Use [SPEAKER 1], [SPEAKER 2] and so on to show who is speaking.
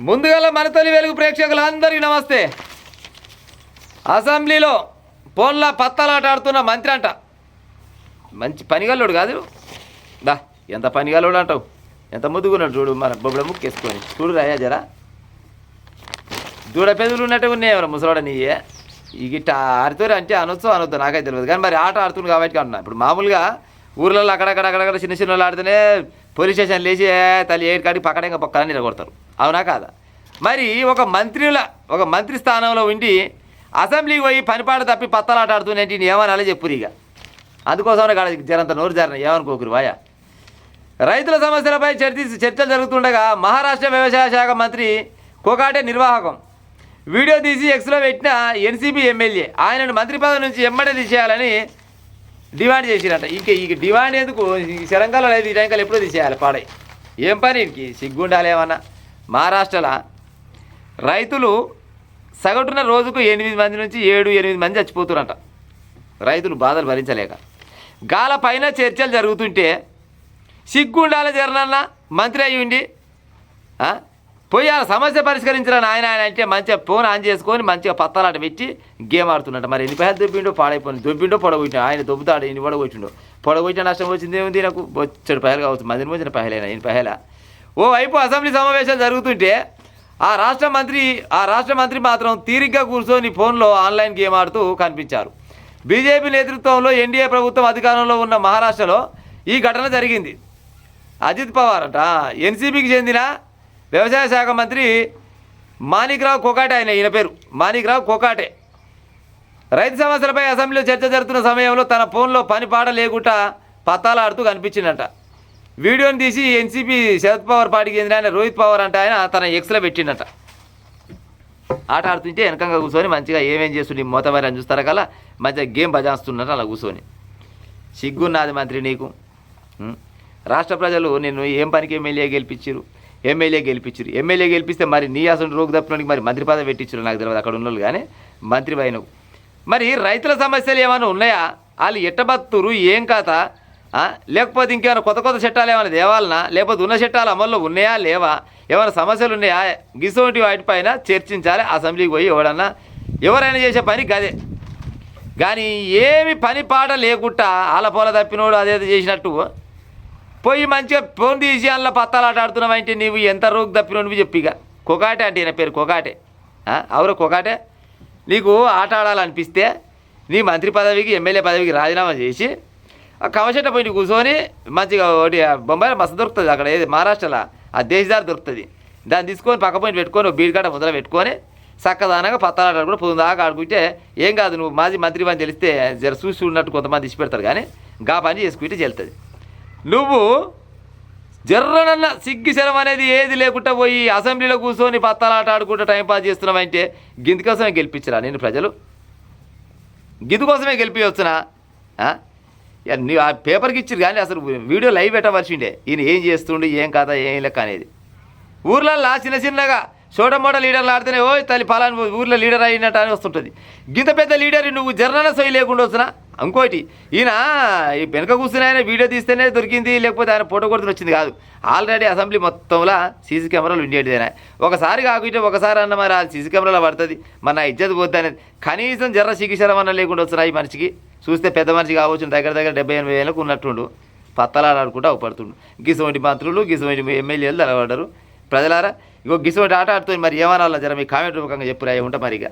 [SPEAKER 1] ముందుగా మన తొలి వెలుగు ప్రేక్షకులందరికీ నమస్తే. అసెంబ్లీలో ఫోన్ల పత్తలాట ఆడుతున్న మంత్రి అంట. మంచి పనిగల్లోడు కాదు దా, ఎంత పనిగల్లోడు అంటావు, ఎంత ముద్దుగున్నాడు చూడు. మన బొబ్బడ ముక్కేసుకొని చూడు రాయా జరా, దూడ పెదవులు ఉన్నట్టు ఉన్నాయి ఎవరు ముసలాడ నీయే. ఈ గిట్ట ఆడుతారు అంటే అనొచ్చు అనొద్దు నాకైతే తెలియదు, కానీ మరి ఆట ఆడుతుంది కాబట్టి అంటున్నా. ఇప్పుడు మామూలుగా ఊర్లలో అక్కడక్కడ చిన్న చిన్న వాళ్ళు ఆడితేనే పోలీస్ స్టేషన్ లేచి తల్లి ఏడు కాడికి పక్కనే పక్కన నిలగొడతారు, అవునా కాదా? మరి ఒక మంత్రి స్థానంలో ఉండి అసెంబ్లీకి పోయి పనిపాటు తప్పి పత్తలాట ఆడుతున్నట్టు ఏమనాలి చెప్పురు. ఇక అందుకోసమే కాదు జరంత నోరు జారిన ఏమనుకోకురు వాయా. రైతుల సమస్యలపై చర్చలు జరుగుతుండగా మహారాష్ట్ర వ్యవసాయ శాఖ మంత్రి కోకాటే నిర్వాహకం వీడియో తీసి ఎక్స్లో పెట్టిన ఎన్సీపీ ఎమ్మెల్యే ఆయనను మంత్రి పదవి నుంచి ఎమ్మడే తీసేయాలని డిమాండ్ చేసిరట. ఇంక డిమాండ్ ఎందుకు, తెలంగాణలో లేదు, ఈ టైంకాలు ఎప్పుడో తీసేయాలి పాడై. ఏం పని ఇంటికి సిగ్గుండాలి ఏమన్నా. మహారాష్ట్రలో రైతులు సగటున రోజుకు 8 మంది నుంచి 7-8 మంది చచ్చిపోతురంట, రైతులు బాధలు భరించలేక. గాల పైన చర్చలు జరుగుతుంటే సిగ్గుండాలి జరనన్న మంత్రి అయ్యి ఉండి పోయి ఆ సమస్య పరిష్కరించాలని ఆయన అంటే మంచిగా ఫోన్ ఆన్ చేసుకొని మంచిగా పత్తాలాట పెట్టి గేమ్ ఆడుతున్నట్ట. మరి ఎన్ని పైసలు దొబ్బిండో పాడైపోయింది, దొబ్బిండో పొడగొట్టినా ఆయన దొబ్బుతాడు, ఎన్ని పొడగొట్టిండో. పొడగొట్టిన నష్టం వచ్చింది ఏముంది, నాకు వచ్చాడు పైలు కావచ్చు, మందిని వచ్చిన పైలైనా ఈయన పైల. ఓవైపు అసెంబ్లీ సమావేశాలు జరుగుతుంటే ఆ రాష్ట్ర మంత్రి మాత్రం తీరిగ్గా కూర్చొని ఫోన్లో ఆన్లైన్ గేమ్ ఆడుతూ కనిపించారు. బీజేపీ నేతృత్వంలో ఎన్డీఏ ప్రభుత్వం అధికారంలో ఉన్న మహారాష్ట్రలో ఈ ఘటన జరిగింది. అజిత్ పవార్ అంట ఎన్సీపీకి చెందిన వ్యవసాయ శాఖ మంత్రి మాణిక్రావు కోకాటే, ఈయన పేరు మాణిక్రావు కోకాటే. రైతు సమస్యలపై అసెంబ్లీలో చర్చ జరుగుతున్న సమయంలో తన ఫోన్లో పని పాట లేకుండా పత్తాలాడుతూ కనిపించిందట. వీడియోని తీసి ఎన్సీపీ శరద్ పవార్ పార్టీకి చెందిన ఆయన రోహిత్ పవార్ అంటే ఆయన తన ఎక్స్లో పెట్టిండట. ఆట ఆడుతుంటే వెనకంగా కూర్చొని మంచిగా ఏమేం చేస్తుండే మోతవారి అని చూస్తారా కల్లా మంచిగా గేమ్ బజాస్తున్నట్టు అలా కూర్చొని. సిగ్గున్నది మంత్రి నీకు. రాష్ట్ర ప్రజలు నిన్ను ఏం పనికి ఎమ్మెల్యే గెలిపించారు. మరి నీ అసలు రోగు తప్పినోడికి మరి మంత్రి పదవి పెట్టించారు నాకు తెలియదు, అక్కడ ఉన్నోళ్ళు కానీ మంత్రి అయినవు. మరి రైతుల సమస్యలు ఏమైనా ఉన్నాయా, వాళ్ళు ఎట్టబత్తురు ఏం కథ, లేకపోతే ఇంకేమైనా కొత్త చట్టాలు ఏమైనా తేవాలనా, లేకపోతే ఉన్న చట్టాలు అమల్లో ఉన్నాయా లేవా, ఏమైనా సమస్యలు ఉన్నాయా, గిసోటి వాటిపైన చర్చించాలి. అసెంబ్లీకి పోయి ఎవరైనా చేసే పని గదే. కానీ ఏమి పని పాట లేకుండా ఆలపోల తప్పినోడు అదేదో చేసినట్టు పోయి మంచిగా ఫోన్ తీసి అందులో పత్తాలాట ఆడుతున్నావంటే నీవు ఎంత రోగు తప్పినోడివి చెప్పిగా. కొకాటే అంటే ఈయన పేరు కొకాటే. అవురా కొకాటే, నీకు ఆట ఆడాలనిపిస్తే నీ మంత్రి పదవికి ఎమ్మెల్యే పదవికి రాజీనామా చేసి కమచెట్ట పోయి కూర్చొని మంచిగా ఒకటి బొంబాయిలో మస్తు దొరుకుతుంది, అక్కడ ఏది మహారాష్ట్రలో ఆ దేశదారు దొరుకుతుంది, దాన్ని తీసుకొని పక్క పోయి పెట్టుకొని బీడికాట ముద్ర పెట్టుకొని చక్కదానంగా పత్తాలాట కూడా పొందాక ఆడుకుంటే ఏం కాదు. నువ్వు మాజీ మంత్రి అని తెలిస్తే జర చూసి ఉన్నట్టు కొంతమంది ఇచ్చి పెడతారు, కానీ గా పని చేసుకుంటే చెల్తుంది. నువ్వు జర్రనన్న సిగ్గు శరం అనేది ఏది లేకుండా పోయి అసెంబ్లీలో కూర్చొని పత్తాలాట ఆడుకుంటూ టైంపాస్ చేస్తున్నావంటే గిందుకోసమే గెలిపించరా నేను ప్రజలు, గిందుకోసమే గెలిపించవచ్చునా? నీ ఆ పేపర్కి ఇచ్చారు కానీ అసలు వీడియో లైవ్ పెట్టవలసిండే ఈయన ఏం చేస్తుండే ఏం కాదా ఏం లెక్క అనేది. ఊర్లల్లో చిన్నగా చోటమోట లీడర్లు ఆడితేనే ఓ తల్లి ఫలాని ఊర్లో లీడర్ అయినట్టు అని వస్తుంటుంది. గింత పెద్ద లీడర్ నువ్వు జర్నల సొయ్యి లేకుండా వస్తున్నా. ఇంకోటి ఈయన ఈ వెనక కూర్చుని ఆయన వీడియో తీస్తేనే దొరికింది, లేకపోతే ఆయన ఫోటో కొడుతుని వచ్చింది కాదు. ఆల్రెడీ అసెంబ్లీ మొత్తంలో సీసీ కెమెరాలు ఉండేటిదేనా. ఒకసారి కాకుంటే ఒకసారి అన్న మరి ఆ సీసీ కెమెరాలో పడుతుంది, మన నా ఇజ్జత్ పోద్ది అనేది. కనీసం జర్ర సిగ్గుశరం అన్న లేకుండా వస్తున్నా ఈ మనిషికి. చూస్తే పెద్ద మనిషి కావచ్చు, దగ్గర 70-80 ఏళ్ళకు ఉన్నట్టుండు, పత్తలాడుకుంటూ అవపడుతుండు. గిసవంటి మంత్రులు గిసవంటి ఎమ్మెల్యేలు తెలబడ్డారు. ప్రజలారా ఇగో గిసవంటి ఆట ఆడుతుంది. మరి ఏమన్నా జర మీ కామెంట్ రూపకంగా చెప్పురా ఉంటా మరిగా.